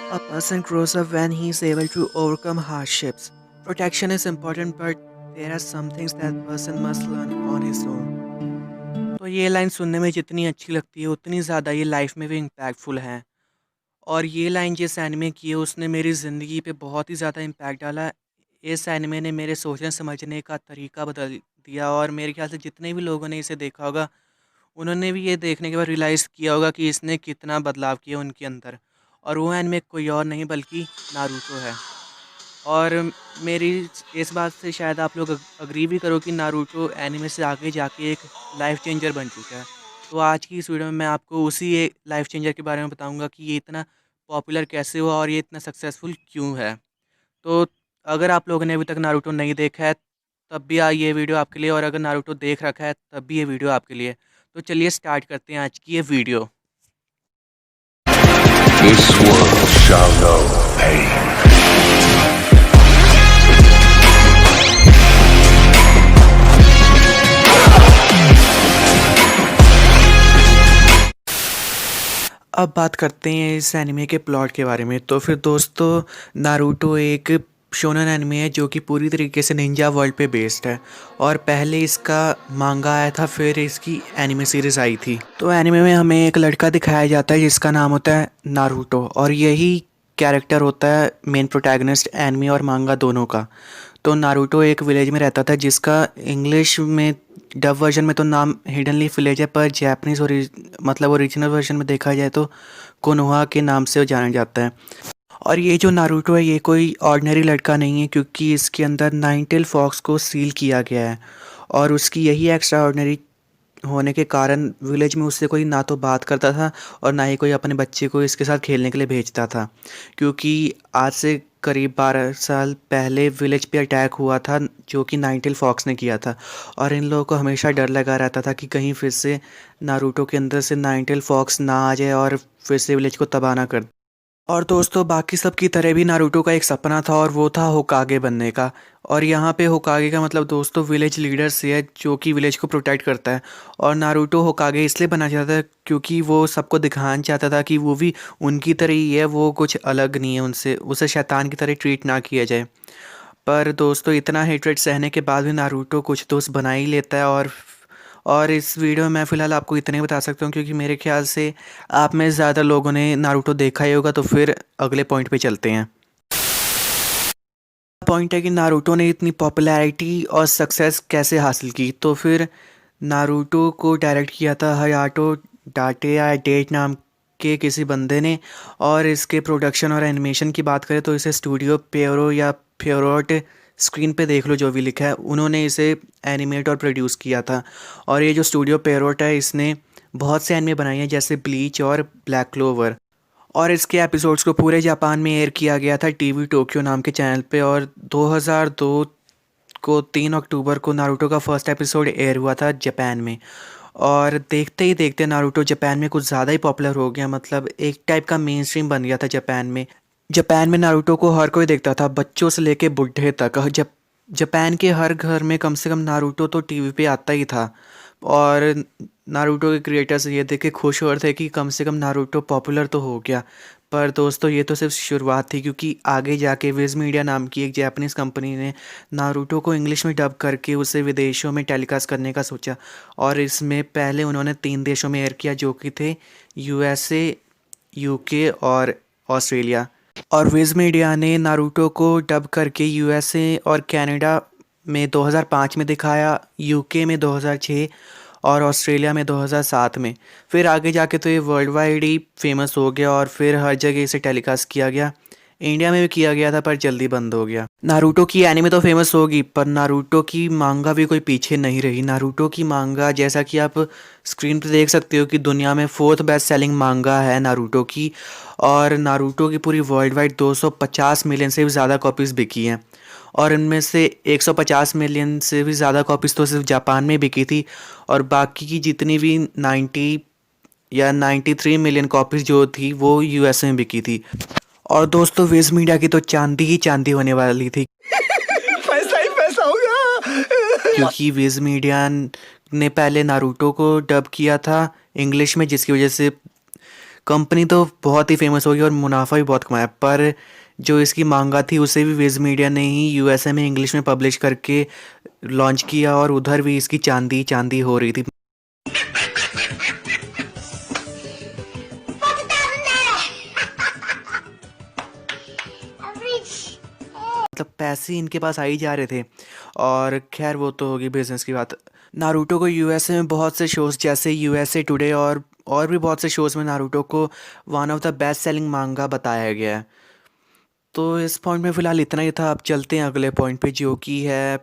A person grows up when he is able to overcome hardships. Protection is important, but there are some things that person must learn on his own. तो ये line सुनने में जितनी अच्छी लगती है उतनी ज़्यादा ये लाइफ में भी इम्पैक्टफुल है। और ये लाइन जिस एनिमे की है उसने मेरी ज़िंदगी पे बहुत ही ज़्यादा इम्पैक्ट डाला। इस एनिमे ने मेरे सोचने समझने का तरीका बदल दिया और मेरे ख्याल से जितने भी लोगों ने इसे देखा होगा उन्होंने भी ये देखने के बाद रियलाइज़ किया होगा कि इसने कितना बदलाव किया उनके अंदर। और वो एनिमे कोई और नहीं बल्कि नारुतो है। और मेरी इस बात से शायद आप लोग अग्री भी करो कि नारुतो एनिमे से आगे जाके एक लाइफ चेंजर बन चुका है। तो आज की इस वीडियो में मैं आपको उसी एक लाइफ चेंजर के बारे में बताऊंगा कि ये इतना पॉपुलर कैसे हुआ और ये इतना सक्सेसफुल क्यों है। तो अगर आप लोगों ने अभी तक नारुतो नहीं देखा है तब भी ये वीडियो आपके लिए, और अगर नारुतो देख रखा है तब भी ये वीडियो आपके लिए। तो चलिए स्टार्ट करते हैं आज की ये video. This world shall know pain. अब बात करते हैं इस एनिमे के प्लॉट के बारे में। तो फिर दोस्तों, नारुतो एक शोनन एनिमे है जो कि पूरी तरीके से निंजा वर्ल्ड पे बेस्ड है। और पहले इसका मांगा आया था, फिर इसकी एनिमे सीरीज आई थी। तो एनिमे में हमें एक लड़का दिखाया जाता है जिसका नाम होता है नारुतो, और यही कैरेक्टर होता है मेन प्रोटैगनिस्ट एनिमे और मांगा दोनों का। तो नारुतो एक विलेज में रहता था जिसका इंग्लिश में डब वर्जन में तो नाम हिडन लीफ विलेज है, पर जैपनीज मतलब ओरिजिनल वर्जन में देखा जाए तो कोनोहा के नाम से जाना जाता है। और ये जो नारुतो है ये कोई ऑर्डिनरी लड़का नहीं है, क्योंकि इसके अंदर नाइन टेल फॉक्स को सील किया गया है। और उसकी यही एक्स्ट्रा ऑर्डिनरी होने के कारण विलेज में उससे कोई ना तो बात करता था और ना ही कोई अपने बच्चे को इसके साथ खेलने के लिए भेजता था। क्योंकि आज से करीब 12 साल पहले विलेज पे अटैक हुआ था जो कि नाइनटेल फॉक्स ने किया था। और इन लोगों को हमेशा डर लगा रहता था कि कहीं फिर से नारुतो के अंदर से नाइनटेल फॉक्स ना आ जाए और फिर से विलेज को तबाह ना कर। और दोस्तों, बाकी सब की तरह भी नारुतो का एक सपना था और वो था होकागे बनने का। और यहाँ पे होकागे का मतलब दोस्तों विलेज लीडर से है जो कि विलेज को प्रोटेक्ट करता है। और नारुतो होकागे इसलिए बनना चाहता है क्योंकि वो सबको दिखाना चाहता था कि वो भी उनकी तरह ही है, वो कुछ अलग नहीं है उनसे, उसे शैतान की तरह ट्रीट ना किया जाए। पर दोस्तों, इतना हेट्रेट सहने के बाद भी नारुतो कुछ दोस्त बना ही लेता है। और इस वीडियो में मैं फ़िलहाल आपको इतने ही बता सकता हूँ क्योंकि मेरे ख्याल से आप में ज़्यादा लोगों ने नारुतो देखा ही होगा। तो फिर अगले पॉइंट पे चलते हैं। पॉइंट है कि नारुतो ने इतनी पॉपुलैरिटी और सक्सेस कैसे हासिल की। तो फिर नारुतो को डायरेक्ट किया था हयाटो डाटे या डेट नाम के किसी बंदे ने। और इसके प्रोडक्शन और एनिमेशन की बात करें तो इसे स्टूडियो पेरो या फेरोट, स्क्रीन पे देख लो जो भी लिखा है, उन्होंने इसे एनिमेट और प्रोड्यूस किया था। और ये जो स्टूडियो पेरोट है इसने बहुत से एनिमे बनाए हैं जैसे ब्लीच और ब्लैक क्लोवर। और इसके एपिसोड्स को पूरे जापान में एयर किया गया था टीवी टोक्यो नाम के चैनल पे। और 2002 को 3 अक्टूबर को नारुतो का फर्स्ट एपिसोड एयर हुआ था जापान में। और देखते ही देखते नारुतो जापान में कुछ ज़्यादा ही पॉपुलर हो गया, मतलब एक टाइप का मेन स्ट्रीम बन गया था जापान में। जापान में नारुतो को हर कोई देखता था, बच्चों से लेके बुढ़े तक। जब जापान के हर घर में कम से कम नारुतो तो टीवी पे आता ही था। और नारुतो के क्रिएटर्स ये देख के खुश हो रहे थे कि कम से कम नारुतो पॉपुलर तो हो गया। पर दोस्तों, ये तो सिर्फ शुरुआत थी, क्योंकि आगे जाके विज मीडिया नाम की एक जापानीज़ कंपनी ने नारुतो को इंग्लिश में डब करके उसे विदेशों में टेलीकास्ट करने का सोचा। और इसमें पहले उन्होंने 3 देशों में एयर किया जो कि थे यूएसए, यूके और ऑस्ट्रेलिया। और विज मीडिया ने नारुतो को डब करके यूएसए और कनाडा में 2005 में दिखाया, यूके में 2006 और ऑस्ट्रेलिया में 2007 में। फिर आगे जाके तो ये वर्ल्ड वाइड ही फेमस हो गया और फिर हर जगह इसे टेलीकास्ट किया गया। इंडिया में भी किया गया था पर जल्दी बंद हो गया। नारुतो की एनीमे तो फेमस होगी पर नारुतो की मांगा भी कोई पीछे नहीं रही। नारुतो की मांगा जैसा कि आप स्क्रीन पर देख सकते हो कि दुनिया में 4th बेस्ट सेलिंग मांगा है नारुतो की। और नारुतो की पूरी वर्ल्ड वाइड 250 मिलियन से भी ज़्यादा कॉपीज़ बिकी हैं। और इनमें से 150 मिलियन से भी ज़्यादा कॉपीज़ तो सिर्फ जापान में बिकी थी। और बाकी की जितनी भी 90 या 93 मिलियन कॉपीज़ जो थी वो यूएसए में बिकी थी। और दोस्तों, विज मीडिया की तो चांदी ही चांदी होने वाली थी पैसा ही पैसा होगा। क्योंकि विज मीडिया ने पहले नारुतो को डब किया था इंग्लिश में, जिसकी वजह से कंपनी तो बहुत ही फेमस होगी और मुनाफा भी बहुत कमाया, पर जो इसकी मांगा थी उसे भी विज मीडिया ने ही यूएसए में इंग्लिश में पब्लिश करके लॉन्च किया और उधर भी इसकी चांदी चांदी हो रही थी। मतलब पैसे इनके पास आ ही जा रहे थे। और खैर वो तो होगी बिजनेस की बात। नारुतो को यूएसए में बहुत से शोज जैसे यूएसए टुडे और भी बहुत से शोज में नारुतो को one of the best selling मांगा बताया गया है। तो इस पॉइंट में फ़िलहाल इतना ही था। अब चलते हैं अगले पॉइंट पे जो कि है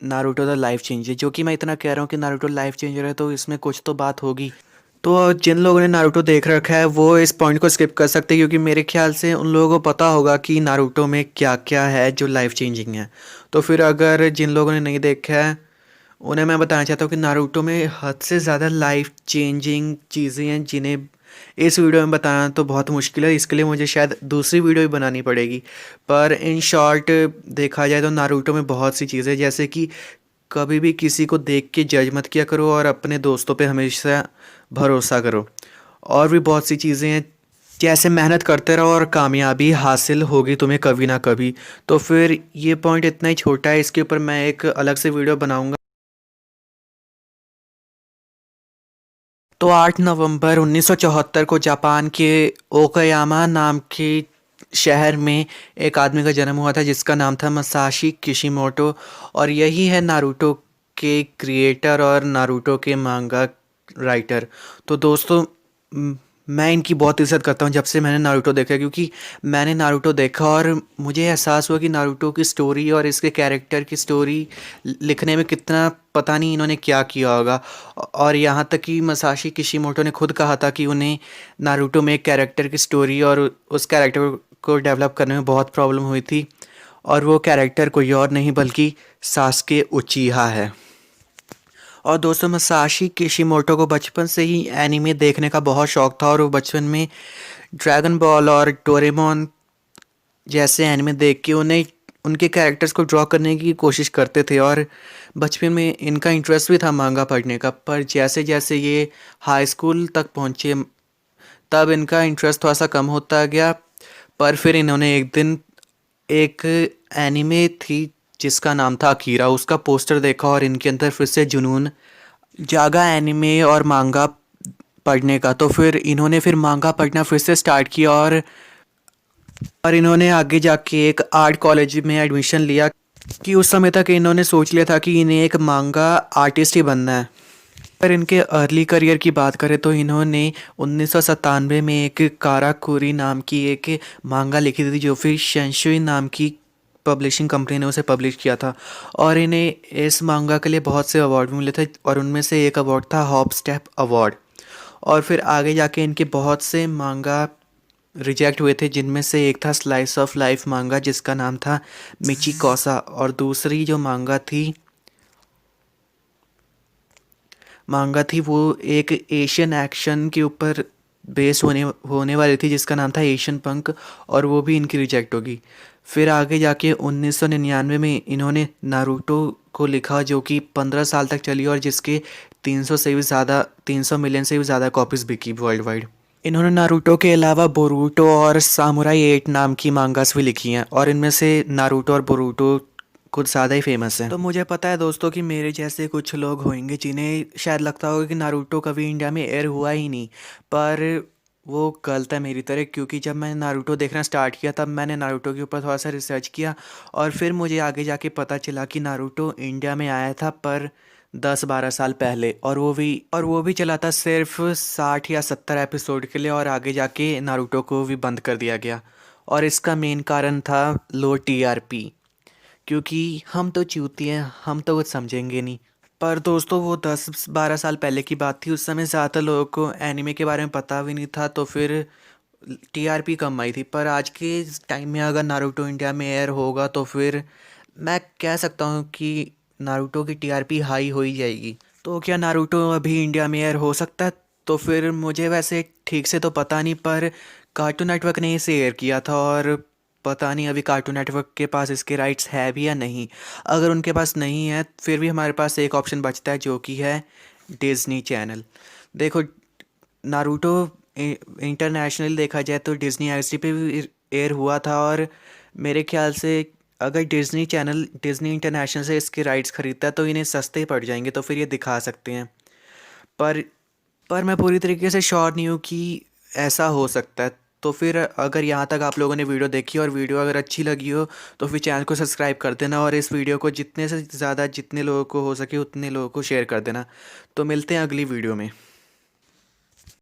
नारुतो द लाइफ चेंजर। जो कि मैं इतना कह रहा हूँ कि नारुतो लाइफ चेंजर है तो इसमें कुछ तो बात होगी। तो जिन लोगों ने नारुतो देख रखा है वो इस पॉइंट को स्किप कर सकते हैं, क्योंकि मेरे ख्याल से उन लोगों को पता होगा कि नारुतो में क्या क्या है जो लाइफ चेंजिंग है। तो फिर अगर जिन लोगों ने नहीं देखा है उन्हें मैं बताना चाहता हूँ कि नारुतो में हद से ज़्यादा लाइफ चेंजिंग चीज़ें हैं जिन्हें इस वीडियो में बताना तो बहुत मुश्किल है। इसके लिए मुझे शायद दूसरी वीडियो भी बनानी पड़ेगी। पर इन शॉर्ट देखा जाए तो नारुतो में बहुत सी चीज़ें, जैसे कि कभी भी किसी को देख के जज मत किया करो और अपने दोस्तों पे हमेशा भरोसा करो। और भी बहुत सी चीज़ें हैं, जैसे मेहनत करते रहो और कामयाबी हासिल होगी तुम्हें कभी ना कभी। तो फिर ये पॉइंट इतना ही छोटा है, इसके ऊपर मैं एक अलग से वीडियो बनाऊंगा। तो 8 नवंबर 1974 को जापान के ओकायामा नाम के शहर में एक आदमी का जन्म हुआ था जिसका नाम था मसाशी किशिमोटो। और यही है नारुतो के क्रिएटर और नारुतो के मांगा राइटर। तो दोस्तों मैं इनकी बहुत इज़्ज़त करता हूँ जब से मैंने नारुतो देखा, क्योंकि मैंने नारुतो देखा और मुझे एहसास हुआ कि नारुतो की स्टोरी और इसके कैरेक्टर की स्टोरी लिखने में कितना पता नहीं इन्होंने क्या किया होगा। और यहाँ तक कि मसाशी किशिमोटो ने खुद कहा था कि उन्हें नारुतो में एक कैरेक्टर की स्टोरी और उस कैरेक्टर को डेवलप करने में बहुत प्रॉब्लम हुई थी। और वो कैरेक्टर कोई और नहीं बल्कि सास्के उचिहा है। और दोस्तों मसाशी किशिमोटो को बचपन से ही एनीमे देखने का बहुत शौक था और वो बचपन में ड्रैगन बॉल और डोरेमोन जैसे एनिमे देख के उन्हें उनके कैरेक्टर्स को ड्रॉ करने की कोशिश करते थे। और बचपन में इनका इंटरेस्ट भी था मांगा पढ़ने का, पर जैसे जैसे ये हाई स्कूल तक पहुँचे तब इनका इंटरेस्ट थोड़ा सा कम होता गया। पर फिर इन्होंने एक दिन एक एनिमे थी जिसका नाम था अकीरा, उसका पोस्टर देखा और इनके अंदर फिर से जुनून जागा एनिमे और मांगा पढ़ने का। तो फिर इन्होंने फिर मांगा पढ़ना फिर से स्टार्ट किया और इन्होंने आगे जाके एक आर्ट कॉलेज में एडमिशन लिया। कि उस समय तक इन्होंने सोच लिया था कि इन्हें एक मांगा आर्टिस्ट ही बनना है। पर इनके अर्ली करियर की बात करें तो इन्होंने 1997 में एक काराकुरी नाम की एक मांगा लिखी थी जो फिर शेंशुई नाम की पब्लिशिंग कंपनी ने उसे पब्लिश किया था। और इन्हें इस मांगा के लिए बहुत से अवार्ड मिले थे और उनमें से एक अवार्ड था हॉप स्टेप अवार्ड। और फिर आगे जाके इनके बहुत से मांगा रिजेक्ट हुए थे, जिनमें से एक था स्लाइस ऑफ लाइफ मांगा जिसका नाम था मिची कौसा। और दूसरी जो मांगा थी वो एक एशियन एक्शन के ऊपर बेस होने वाली थी जिसका नाम था एशियन पंक, और वो भी इनकी रिजेक्ट होगी। फिर आगे जाके 1999 में इन्होंने नारुतो को लिखा जो कि 15 साल तक चली और जिसके 300 मिलियन से भी ज़्यादा कॉपीज़ बिकी वर्ल्ड वाइड। इन्होंने नारुतो के अलावा बोरूटो और सामुराई 8 नाम की मांगास भी लिखी हैं और इनमें से नारुतो और बोरूटो कुछ ज़्यादा ही फेमस हैं। तो मुझे पता है दोस्तों कि मेरे जैसे कुछ लोग होंगे जिन्हें शायद लगता होगा कि नारुतो कभी इंडिया में एयर हुआ ही नहीं, पर वो गलत है मेरी तरह। क्योंकि जब मैंने नारुतो देखना स्टार्ट किया तब मैंने नारुतो के ऊपर थोड़ा सा रिसर्च किया और फिर मुझे आगे जाके पता चला कि नारुतो इंडिया में आया था पर 10-12 साल पहले, और वो भी चला था सिर्फ 60 या 70 एपिसोड के लिए और आगे जाके नारुतो को भी बंद कर दिया गया। और इसका मेन कारण था लो टीआरपी, क्योंकि हम तो चूती हैं, हम तो कुछ समझेंगे नहीं। पर दोस्तों वो 10-12 साल पहले की बात थी, उस समय ज़्यादातर लोगों को एनिमे के बारे में पता भी नहीं था तो फिर टीआरपी कम आई थी। पर आज के टाइम में अगर नारुतो इंडिया में एयर होगा तो फिर मैं कह सकता हूँ कि नारुतो की टीआरपी हाई हो ही जाएगी। तो क्या नारुतो अभी इंडिया में एयर हो सकता है? तो फिर मुझे वैसे ठीक से तो पता नहीं, पर कार्टून नेटवर्क ने इसे एयर किया था और पता नहीं अभी कार्टून नेटवर्क के पास इसके राइट्स है भी या नहीं। अगर उनके पास नहीं है फिर भी हमारे पास एक ऑप्शन बचता है जो कि है डिज्नी चैनल। देखो नारुतो इंटरनेशनल देखा जाए तो डिज्नी एक्सडी पे भी एयर हुआ था। और मेरे ख्याल से अगर डिज्नी इंटरनेशनल से इसके राइट्स खरीदता है तो इन्हें सस्ते पड़ जाएंगे, तो फिर ये दिखा सकते हैं। पर पर मैं पूरी तरीके से श्योर नहीं हूँ कि ऐसा हो सकता है। तो फिर अगर यहाँ तक आप लोगों ने वीडियो देखी और वीडियो अगर अच्छी लगी हो तो फिर चैनल को सब्सक्राइब कर देना, और इस वीडियो को जितने से ज़्यादा जितने लोगों को हो सके उतने लोगों को शेयर कर देना। तो मिलते हैं अगली वीडियो में।